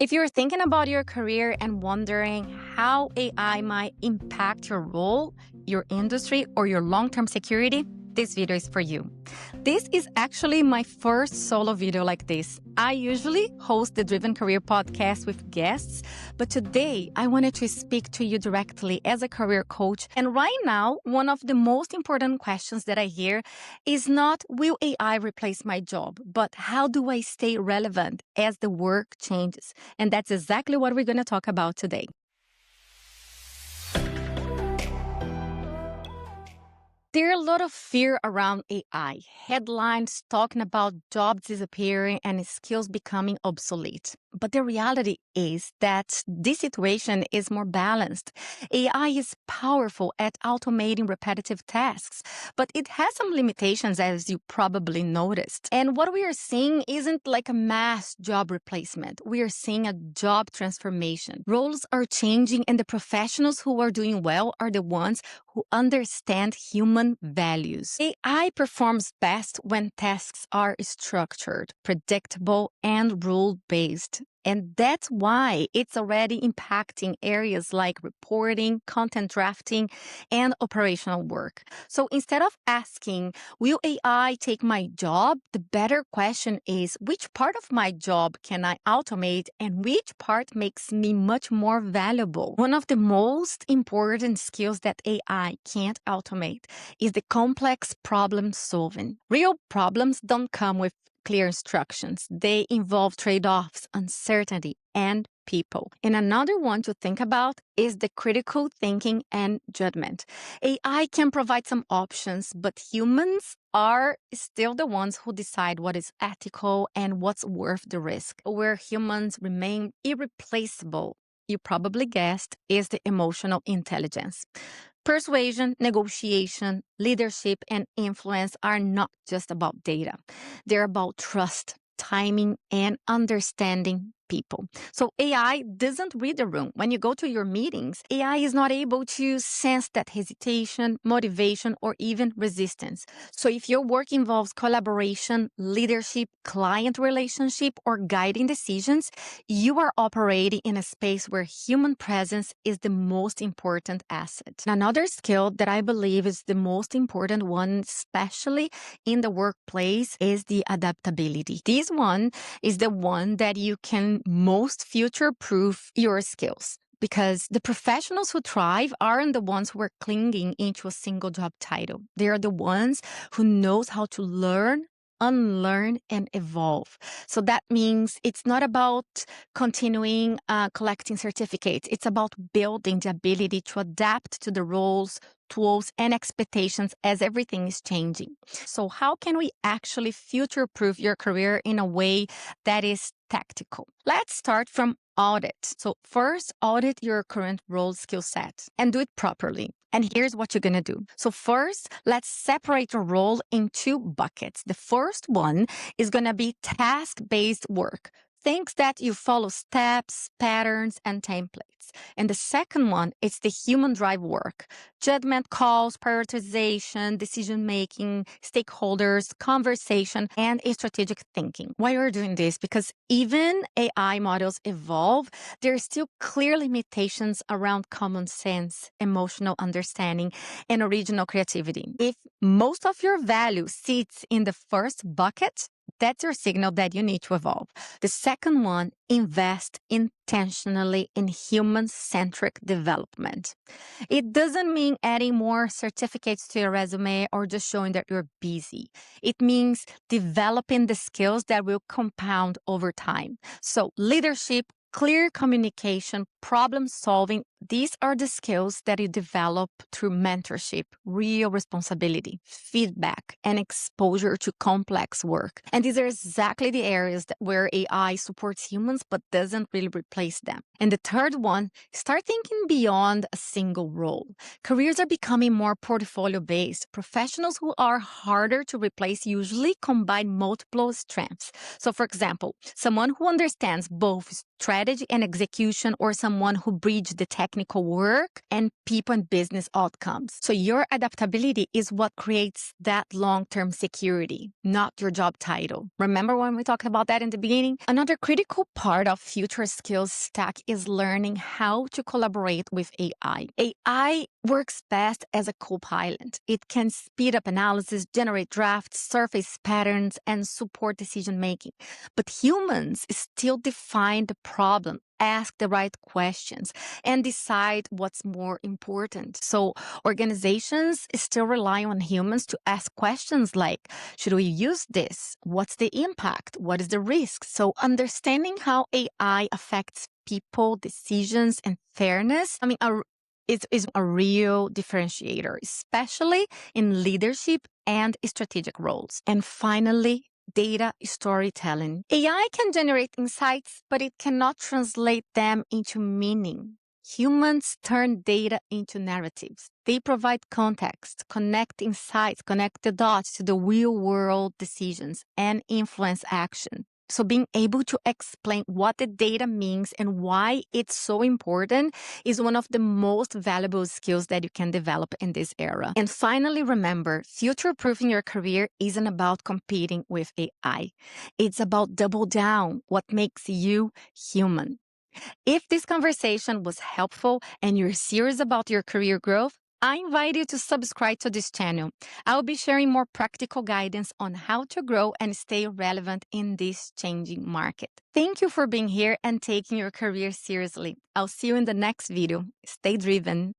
If you're thinking about your career and wondering how AI might impact your role, your industry, or your long-term security, this video is for you. This is actually my first solo video like this. I usually host the Driven Career podcast with guests, but today I wanted to speak to you directly as a career coach. And right now, one of the most important questions that I hear is not, will AI replace my job, but how do I stay relevant as the work changes? And that's exactly what we're going to talk about today. There's a lot of fear around AI. Headlines talking about jobs disappearing and skills becoming obsolete. But the reality is that this situation is more balanced. AI is powerful at automating repetitive tasks, but it has some limitations, as you probably noticed. And what we are seeing isn't like a mass job replacement. We are seeing a job transformation. Roles are changing, and the professionals who are doing well are the ones who understand human values. AI performs best when tasks are structured, predictable, and rule-based. And that's why it's already impacting areas like reporting, content drafting, and operational work. So instead of asking, will AI take my job? The better question is, which part of my job can I automate and which part makes me much more valuable? One of the most important skills that AI can't automate is the complex problem solving. Real problems don't come with clear instructions. They involve trade-offs, uncertainty, and people. And another one to think about is the critical thinking and judgment. AI can provide some options, but humans are still the ones who decide what is ethical and what's worth the risk. Where humans remain irreplaceable, you probably guessed, is the emotional intelligence. Persuasion, negotiation, leadership, and influence are not just about data. They're about trust, timing, and understanding people. So AI doesn't read the room. When you go to your meetings, AI is not able to sense that hesitation, motivation, or even resistance. So if your work involves collaboration, leadership, client relationship, or guiding decisions, you are operating in a space where human presence is the most important asset. Another skill that I believe is the most important one, especially in the workplace, is the adaptability. This one is the one that you can most future-proof your skills, because the professionals who thrive aren't the ones who are clinging into a single job title. They are the ones who knows how to learn, unlearn, and evolve. So that means it's not about continuing collecting certificates. It's about building the ability to adapt to the roles, tools, and expectations as everything is changing. So how can we actually future-proof your career in a way that is tactical? Let's start from audit. So first, audit your current role skill set and do it properly. And here's what you're going to do. So first, let's separate your role in two buckets. The first one is going to be task-based work. Things that you follow steps, patterns, and templates. And the second one is the human drive work. Judgment calls, prioritization, decision-making, stakeholders, conversation, and strategic thinking. Why are we doing this? Because even AI models evolve, there are still clear limitations around common sense, emotional understanding, and original creativity. If most of your value sits in the first bucket, that's your signal that you need to evolve. The second one, invest intentionally in human-centric development. It doesn't mean adding more certificates to your resume or just showing that you're busy. It means developing the skills that will compound over time. So leadership, clear communication, problem solving, these are the skills that you develop through mentorship, real responsibility, feedback, and exposure to complex work. And these are exactly the areas where AI supports humans but doesn't really replace them. And the third one, start thinking beyond a single role. Careers are becoming more portfolio-based. Professionals who are harder to replace usually combine multiple strengths. So for example, someone who understands both strategy and execution, or someone who bridges the tech technical work and people and business outcomes. So your adaptability is what creates that long-term security, not your job title. Remember when we talked about that in the beginning? Another critical part of future skills stack is learning how to collaborate with AI. AI works best as a co-pilot. It can speed up analysis, generate drafts, surface patterns, and support decision-making. But humans still define the problem, ask the right questions, and decide what's more important. So organizations still rely on humans to ask questions like, should we use this? What's the impact? What is the risk? So understanding how AI affects people, decisions, and fairness, is a real differentiator, especially in leadership and strategic roles. And finally, data storytelling. AI can generate insights, but it cannot translate them into meaning. Humans turn data into narratives. They provide context, connect insights, connect the dots to the real-world decisions, and influence action. So being able to explain what the data means and why it's so important is one of the most valuable skills that you can develop in this era. And finally, remember, future-proofing your career isn't about competing with AI. It's about double down what makes you human. If this conversation was helpful and you're serious about your career growth, I invite you to subscribe to this channel. I'll be sharing more practical guidance on how to grow and stay relevant in this changing market. Thank you for being here and taking your career seriously. I'll see you in the next video. Stay driven.